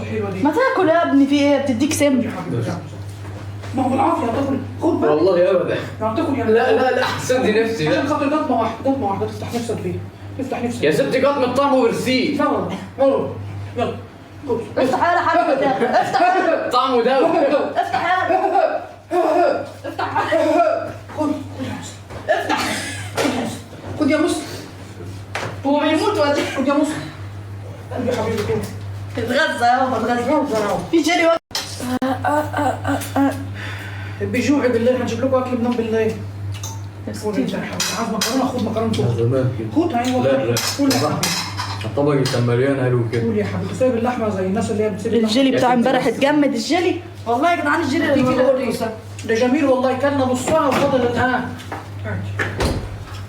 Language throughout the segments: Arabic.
الحلوه دي؟ ما تاكل يا ابني، في ايه بتديك سم؟ يا حبيبي ما هو بالعافيه تاكل، خد بقى والله ابدا. يعني تاكل يعني. لا سدي نفسي. عشان خاطر قطمه واحده تفتح نفسك فيها، تفتح نفسك يا ستي قطمة طعمه برسيل. يلا يلا خد افتح يا حبيبي، افتح يا طعمه دواء. افتح يا افتح خد افتح خد يا مسلم. هو بيموت ولا خد يا مسلم. قلبي يا حبيبي كده اتغذى يابا، اتغذى. في جيلي وقت بيجوعي بالليل، هنجيب لكم اكل بنام بالليل. خد انت يا حبيبي، عايز مكرونه خد مكرونه فوق. زمان كده. خد هاي والله. لا قول يا حبيبي، الطبق كان مليان حلو كده. قول يا حبيبي. سايب اللحمه زي الناس اللي هي بتسيب الجيلي بتاع امبارح اتجمد الجيلي، والله يا جدعان الجيلي اللي بقوله ده جميل والله، كلنا نصها وفضل الان.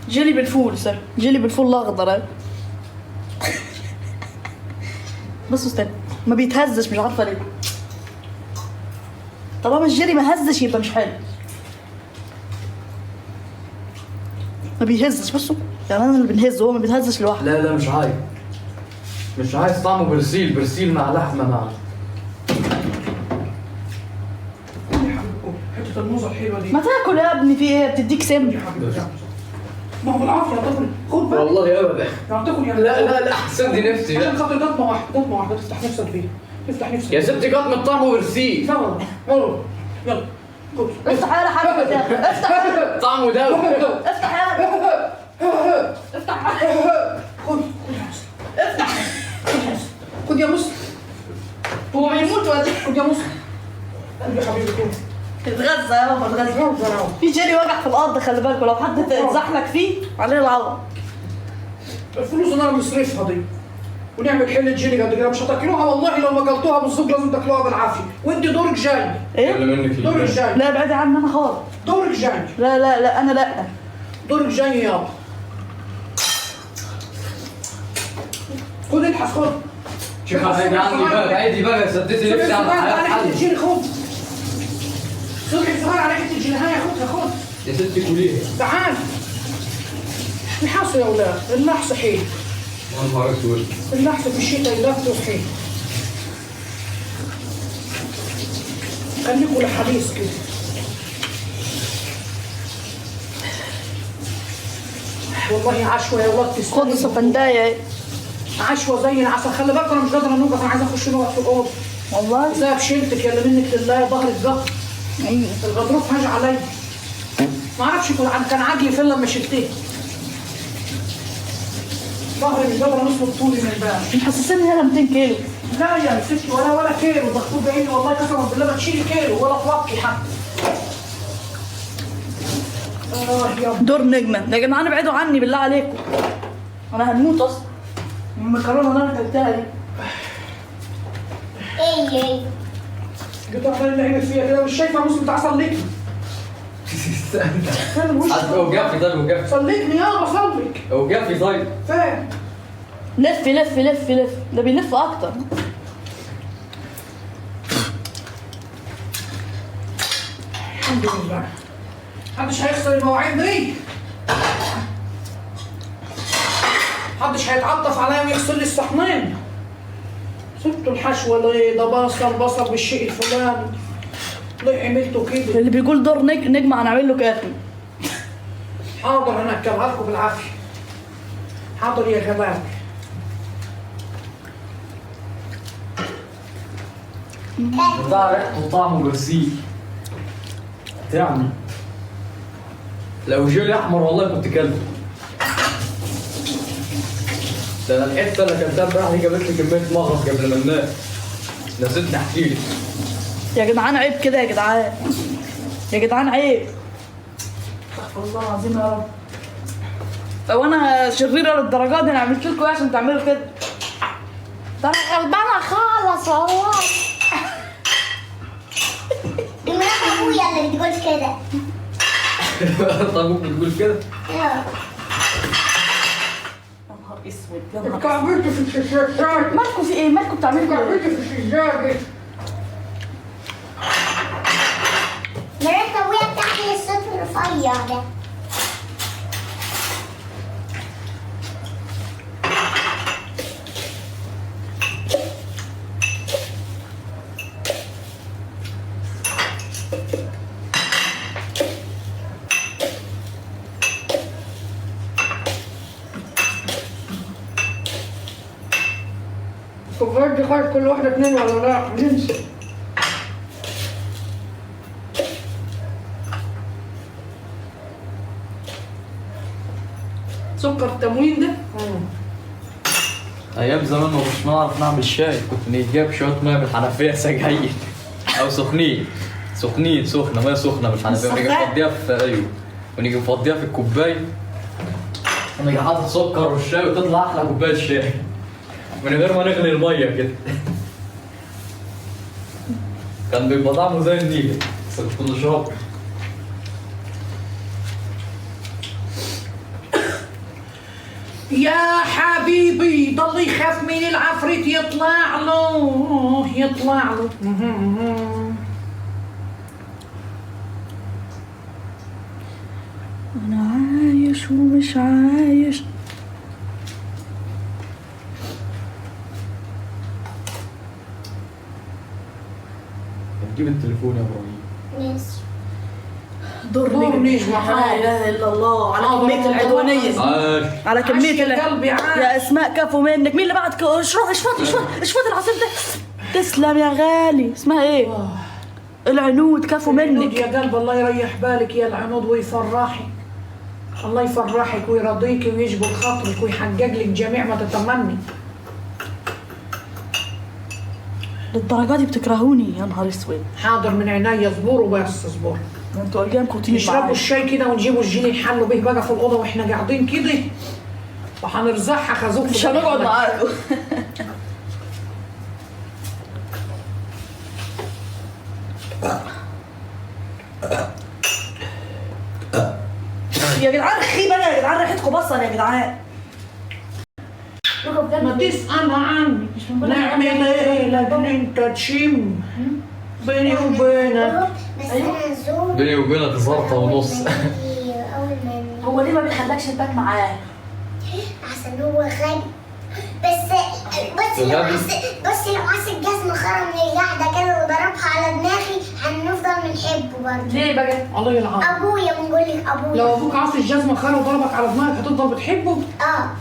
جيلي بالفول سر، جيلي بالفول الاخضر. بصوا استنى، ما بيتهزش، مش عارفه ليه. طالما الجيلي ما هزش يبقى مش حلو. ما بيهزش، بصوا يعني انا اللي بنهزه، هو ما بيتهزش لوحده. لا مش عايز طعمه برسيل مع لحمه مع. حته الموزه الحلوه دي؟ ما تاكل يا ابني، في ايه بتديك سم؟ يا حبيبي ما هو بالعافيه تاكل، خد بقى والله ابدا. يعني تاكل يعني. لا سدي نفسي. عشان خاطر قطمه واحده تفتح نفسك فيها، تفتح نفسك يا ستي قطمة طعمه برسيل. يلا خد افتح يا حبيبي، افتح طعمه دواء. افتح يا افتح خد خد يا مسلم. هو بيموت ولا خد يا مسلم. قلبي يا حبيبي كده اتغذى يابا، اتغذى. في جيلي وقع في الارض، خلي بالكوا لو حد اتزحلق فيه عليه العوض. الفلوس اللي انا بنصرفها دي ونعمل حله جيلي قد كده مش هتاكلوها والله، لو ما اكلتوها بالزوج لازم تاكلوها بالعافيه. وانت دورك جاي. ايه؟ دورك جاي. لا ابعدي عني انا خالص. دورك جاي. لا انا لا. دورك جاي يابا. خد الحس خد. شوف هيجي عندي بقى عادي بقى، سديتي نفسي على حته حل. الجيلي خد. صبحي صغير على حته الجيلي، هاي خد. يا ستي كليها. تعال نحصوا يا اولاد، النحس حيل. يا نهار اسود. النحس في الشتاء يلف حيل. خليكوا لحديث كده. والله عشوة يا ولاد تستاهل. خد سفندايه. عشوة زي العسل. خلي بالك انا مش قادر انوقف، انا عايز اخش نقعد في الاوضه. والله بسبب شيلتك يلا منك لله، ظهرك ظهر. ايوه الغضروف هاج عليا. ما اعرفش كان عجلي فين لما شلتيه. ظهري مش قادر انصب طولي من امبارح. محسسني هنا 200 كيلو. لا يا ستي ولا كيلو، ضغطوه بعيني والله قسما بالله ما تشيلي كيلو ولا توطي حتى. يا دور نجمه يا جماعه، ابعدوا عني بالله عليكم، انا هنموت اصلا من المكرونه اللي انا اكلتها دي. ايه جيت واحده اللي عينك فيها كده مش شايفه مسلم، تعال صليكني. فين الوش؟ وقفي طيب وقفي. صليكني يلا بصليك. وقفي طيب. فين؟ لف، ده بيلف اكتر. الحمد لله. محدش هيخسر المواعيد دي. محدش هيتعطف عليا ويغسل لي الصحنين. سبتوا الحشوه ليه؟ ده بصل بالشيء الفلاني. ليه عملتوا كده؟ اللي بيقول دور نجمه هنعمل له كاتم. حاضر انا اكلها لكم بالعافيه. حاضر يا غباء. بتاع ريحته وطعمه برسيل. يعني لو جيلي احمر والله كنت كلبه. ده انا الحته اللي كلتها امبارح دي جابت لي كميه مغص قبل ما انام. نسيتني احكي لك. يا جدعان عيب كده، يا جدعان عيب. استغفر الله العظيم يا رب. لو انا شريره للدرجات دي انا عملت لكم ايه عشان تعملوا كده؟ ده انا غلبانه خالص والله. دي مرات ابويا اللي بتقول كده. طب ممكن تقول كده؟ يلا. يا نهار اسود، يا نهار اسود. كعبلتوا في الشاشات. مالكم في ايه؟ مالكم بتعملوا كده؟ كعبلتوا في الشاشات. مرات ابويا بتاعتي الصوت الرفيع ده. اخوات كل واحدة 2 ولا لا؟ ننسى. سكر التموين ده؟ ايام زمان ما كنتش نعرف نعمل شاي، كنت نجيب شويه ميه من الحنفيه سجاير او سخنين سخنه، ميه سخنه من الحنفيه ونيجي نفضيها في ونيجي نفضيها في الكوبايه ونيجي حاطط سكر والشاي وتطلع احلى كوبايه شاي من غير ما نغلي الميه كده. كان بيبقى طعمه زي النيل بس كنت نشربه. يا حبيبي ضل يخاف من العفريت يطلع له. انا عايش ومش عايش. نجيب التليفون يا ابراهيم. ماشي. ضرني لا اله الا الله على كمية العدوانية، على كمية قلبي يا اسماء كفو منك. مين اللي بعت اشفط العصير ده؟ تسلم يا غالي. اسمها ايه؟ العنود كفو منك يا قلب. الله يريح بالك يا العنود ويفرحك، الله يفرحك ويرضيك ويجبر خاطرك ويحقق لك جميع ما تتمني. للدرجة دي بتكرهوني؟ يا نهار اسود. حاضر من عينيا، اصبروا بس اصبروا. انتوا ايامكم تيجي نشربوا الشاي كده ونجيبوا الجيلي نحلوا به بقى في الاوضه واحنا قاعدين كده وهنرزعها خازوق. مش هنقعد معاكم. يا جدعان خي بقى، يا جدعان ريحتكم بصل يا جدعان. ما تسأل عني نعمل ايه لكن انت تشم بيني وبينك. بس انا زور. بيني وبينك زرطه ونص. اول ما هو ليه ما بيخلكش تبات معاه؟ عشان هو غبي. بس لو عاص الجزمة خرم من القعدة كده وضربها على دماغي هنفضل بنحبه برضه. ليه بقى؟ الله يلعنك. ابويا بنقول لك ابويا. لو ابوك عصي الجزمه خان وضربك على دماغك هتفضل بتحبه؟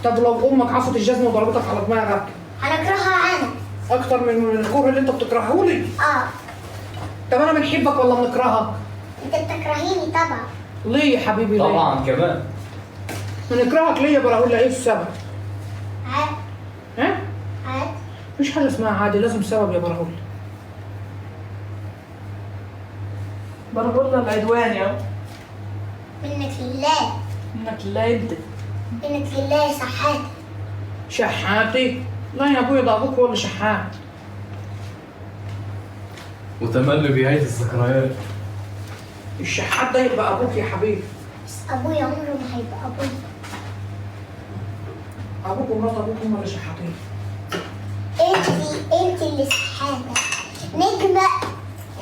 طب لو امك عصت الجزمه وضربتك على دماغك هنكرهها انا. اكتر من الكره اللي انت بتكرهه لي؟ طب انا بنحبك ولا بنكرهك؟ انت بتكرهيني طبعا. ليه يا حبيبي ليه؟ طبعا كمان. بنكرهك ليه يا براهول؟ ايه السبب؟ عاد. ها؟ عاد. مفيش حاجه اسمها عادي، لازم سبب يا براهول. برغل العدوان يا منك لله. منك لله انت. منك لله يا سحاتة. شحاتي؟ لا يا ابويا ده ابوك هو اللي شحات. وتملي بنهايه الذكريات. الشحات ده يبقى ابوك يا حبيبي. بس ابويا عمره ما هيبقى ابويا. ابوك ومرات ابوك هم اللي شحاتين. انت اللي سحاتة. نجمة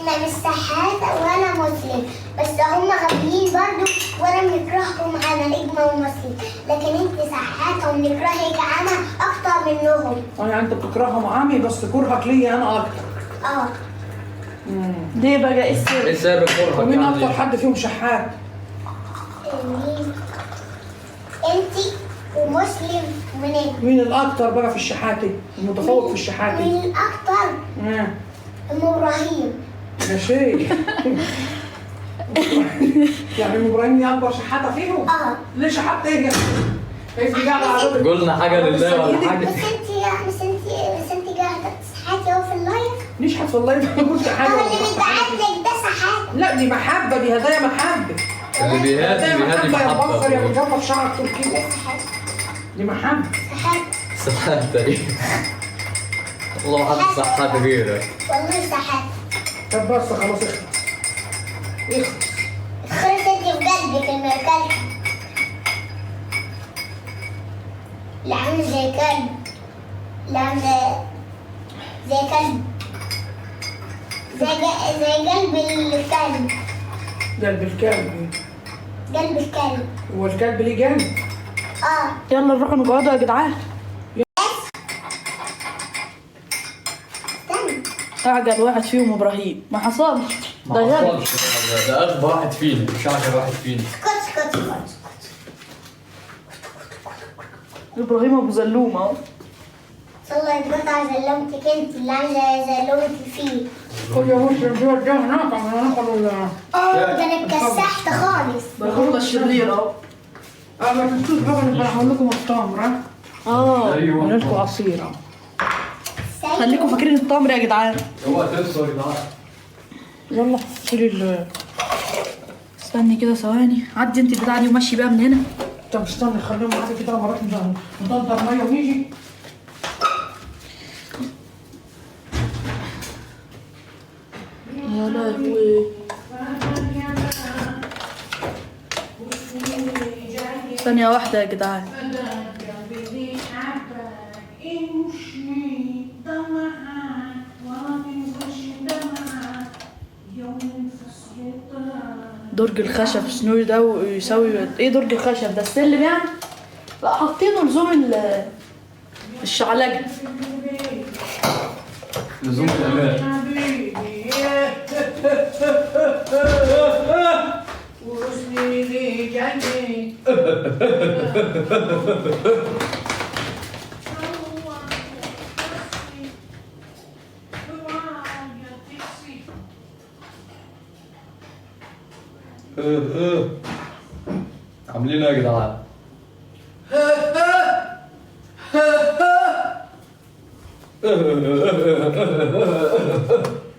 انا مش سحاتة ولا مسلم، بس هم غبيين برضو وانا بنكرههم انا نجمة ومسلم، لكن انت سحاتة وبنكرهك انا اكتر منهم. يعني انت بتكرههم عمي بس كرهك ليا انا اكتر. ليه بقى؟ ايه السر؟ ايه سر كرهك؟ ومين اكتر حد فيهم شحات؟ انت ومسلم ونجم. مين الاكتر بقى في الشحاتي؟ المتفوق في الشحاتي؟ مين الاكتر؟ ام ابراهيم. يا شيخ. يعني ام ابراهيم دي اكبر شحاته فيهم؟ ليه شحات ايه يا اخي؟ انت قاعده على قلنا حاجه لله ولا حاجه؟ بس انت قاعده تسحاتي اهو في اللايف. نشحت في اللايف. انا قلت حاجه. اللي بيتبعت لك ده سحات. لا دي محبه، دي هدايا محبه. اللي بيهادي يا بصر يا محبه. مجرب شعرك تركي. ده سحات. دي محبه. سحات. سحات ايه؟ والله ما حد سحات غيرك. والله سحات. طب بس خلاص اخلص. خلصت انت في قلبك المركز. اللي عامل زي كلب. اللي عامل زي كلب. زي قلب الكلب. قلب الكلب. قلب الكلب. هو الكلب ليه قلب؟ يلا نروح نقعدوا يا جدعان. اعجب واحد فيهم ابراهيم. ما حصلش. ده غبي. ده اغبى واحد فينا، مش اعجب واحد فينا. اسكت. ابراهيم ابو زلوم اهو. صوت الله يتقطع زلمتك انت اللي عامله زلمة الفيل. كل يوم الجوع ده هناك عم ناكل ده انا اتكسحت خالص. بالغلطة الشرير اهو. ما تنسوش بقى اللي بعمل لكم التمر ها؟ أيوة. عمل لكم عصير خليكم فاكرين التمر يا جدعان. اوعى تنسوا يا جدعان. يلا شيلي استني كده ثواني، عدي انت البتاعة دي ومشي بقى من هنا. طب استنى خليهم معاك كده لما نروح ندور ميه ونيجي. يا لهوي. ثانية واحدة يا جدعان. درج الخشب شنو ده ويساوي ايه؟ درج الخشب ده السلم يعني؟ لا حاطينه لزوم الشعلجة. لزوم الامان. وحسني لي جاي عاملين ايه يا جدعان؟